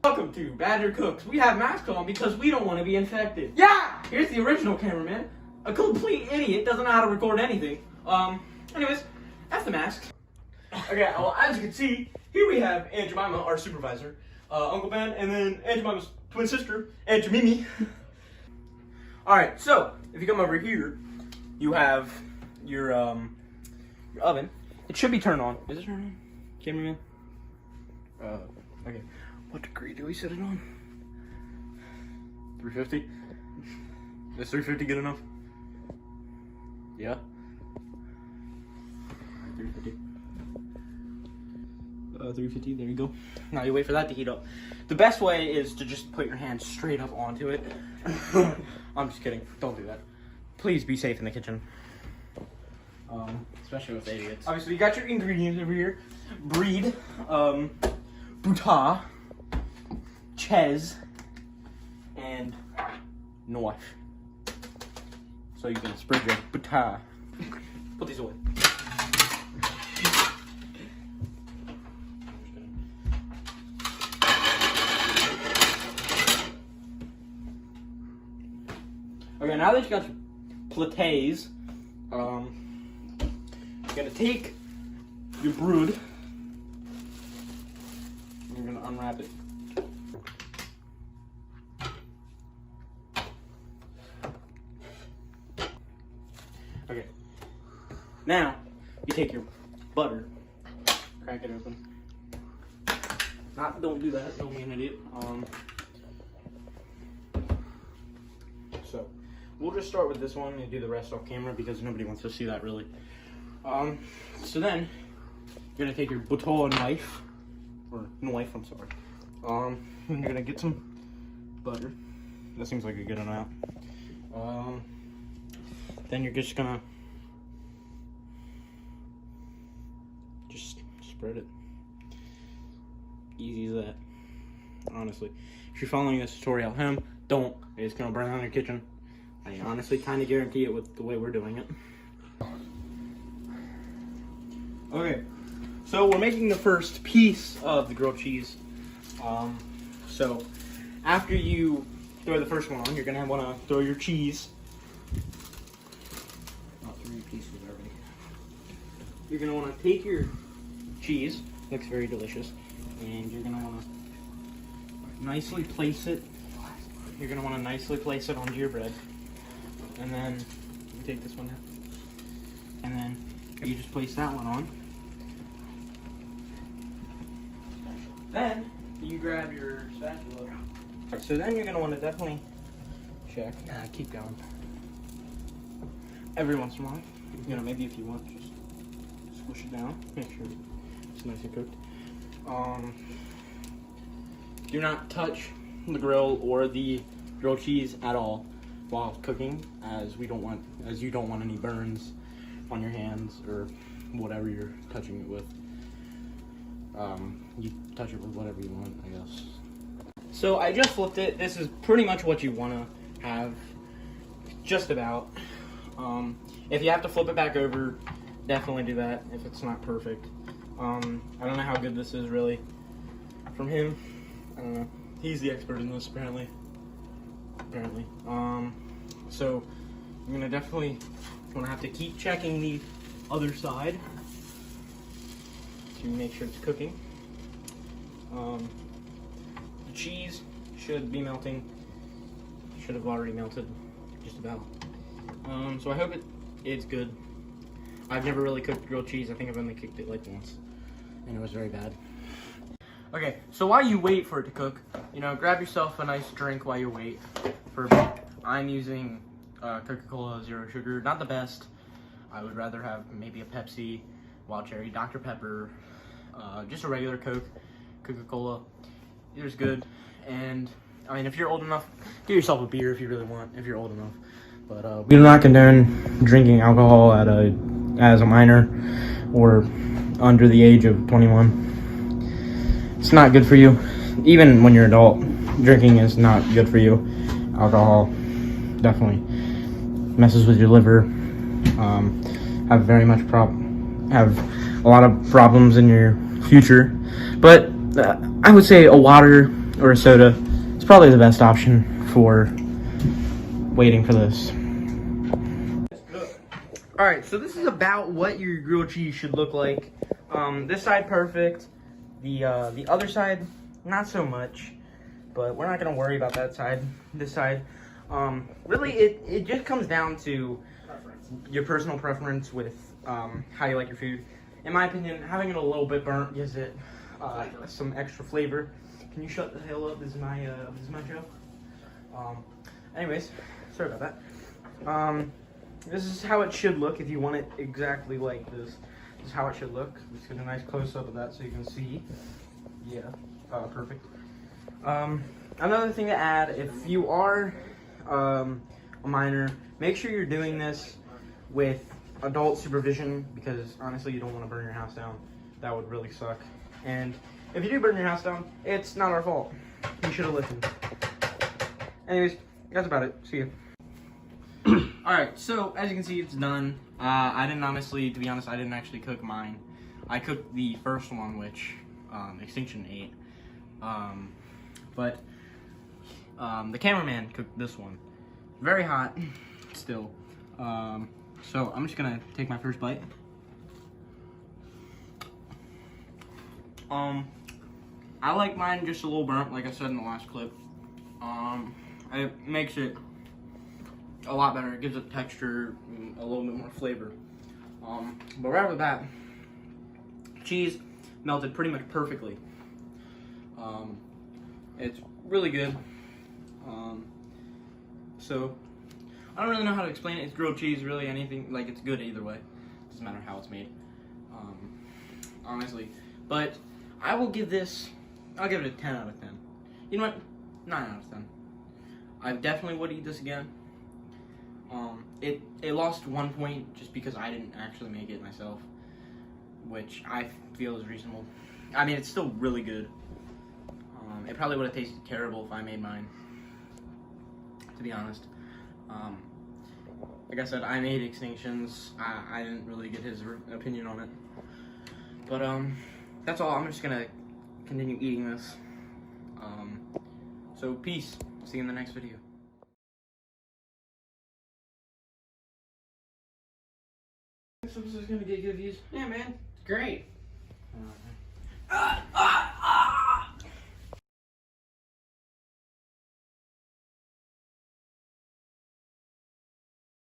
Welcome to Badger Cooks. We have masks on because we don't want to be infected. Yeah! Here's the original cameraman. A complete idiot, doesn't know how to record anything. Anyways, that's the masks. Okay, well, as you can see, here we have Aunt Jemima, our supervisor, Uncle Ben, and then Aunt Jemima's twin sister, Aunt Jemimi. Alright, so, if you come over here, you have your oven. It should be turned on. Is it turned on? Cameraman? Okay. What degree do we set it on? 350? Is 350 good enough? Yeah? 350. 350, there you go. Now you wait for that to heat up. The best way is to just put your hand straight up onto it. I'm just kidding. Don't do that. Please be safe in the kitchen. Especially with idiots. Obviously, you got your ingredients over here. Brie, Buta, Ches, and knife. So you can spread your Buta. Put these away. Okay, now that you got your plates, you're gonna take your brood. You're gonna unwrap it. Okay. Now you take your butter, crack it open. Don't do that. Don't be an idiot. So we'll just start with this one and do the rest off camera because nobody wants to see that really. So then you're gonna take your butter knife. Or knife, I'm sorry. And you're gonna get some butter. That seems like a good amount. Then you're just gonna just spread it. Easy as that. Honestly, if you're following this tutorial at home, don't. It's gonna burn down your kitchen. I honestly kind of guarantee it with the way we're doing it. Okay. So we're making the first piece of the grilled cheese. So after you throw the first one on, you're gonna want to throw your cheese. Not 3 pieces already. You're gonna want to take your cheese. Looks very delicious, and you're gonna want to nicely place it. You're gonna want to nicely place it onto your bread, and then you take this one out, and then you just place that one on. Then you grab your spatula. Right, so then you're gonna want to definitely check. Keep going. Every once in a while, maybe if you want, just squish it down. Make sure it's nice and cooked. Do not touch the grill or the grilled cheese at all while cooking, as you don't want any burns on your hands or whatever you're touching it with. You touch it with whatever you want, I guess. So I just flipped it. This is pretty much what you want to have, just about. If you have to flip it back over, definitely do that if it's not perfect. I don't know how good this is really from him. I don't know. He's the expert in this apparently. So I'm gonna definitely have to keep checking the other side to make sure it's cooking. The cheese should be melting. Should have already melted, just about. So I hope it's good. I've never really cooked grilled cheese. I think I've only cooked it like once, and it was very bad. Okay, so while you wait for it to cook, grab yourself a nice drink while you wait for a bit. I'm using Coca-Cola Zero Sugar. Not the best. I would rather have maybe a Pepsi, Wild Cherry, Dr. Pepper, just a regular Coke, Coca-Cola. Either's good. And I mean, if you're old enough, get yourself a beer if you really want, if you're old enough. But we do not condone drinking alcohol as a minor or under the age of 21. It's not good for you. Even when you're an adult, drinking is not good for you. Alcohol definitely messes with your liver. Have a lot of problems in your future. But I would say a water or a soda, it's probably the best option for waiting for this. Alright, so this is about what your grilled cheese should look like. This side perfect, the other side not so much, but we're not gonna worry about that side. This side, really it just comes down to your personal preference with how you like your food. In my opinion, having it a little bit burnt gives it some extra flavor. Can you shut the hell up? This is my show. Anyways, sorry about that. This is how it should look if you want it exactly like this. This is how it should look. Let's get a nice close-up of that so you can see. Yeah, perfect. Another thing to add, if you are a minor, make sure you're doing this with adult supervision, because honestly you don't want to burn your house down. That would really suck. And if you do burn your house down, it's not our fault. You should have listened. Anyways, that's about it. See you. Alright, so as you can see, it's done. I didn't honestly, to be honest, I didn't actually cook mine. I cooked the first one, which Extinction ate. But the cameraman cooked this one. Very hot, still. So I'm just gonna take my first bite. I like mine just a little burnt, like I said in the last clip. It makes it a lot better. It gives it texture and a little bit more flavor. But right off the bat, cheese melted pretty much perfectly. It's really good. So I don't really know how to explain it. It's grilled cheese, really. Anything, like, it's good either way. Doesn't matter how it's made, honestly. But I will give this, I'll give it a 10 out of 10. You know what? 9 out of 10. I definitely would eat this again. It lost 1 point just because I didn't actually make it myself, which I feel is reasonable. I mean, it's still really good. It probably would have tasted terrible if I made mine, to be honest. Like I said, I made Extinctions. I didn't really get his opinion on it. But that's all. I'm just gonna continue eating this. So peace. See you in the next video. This is gonna get good views. Yeah, man. It's great.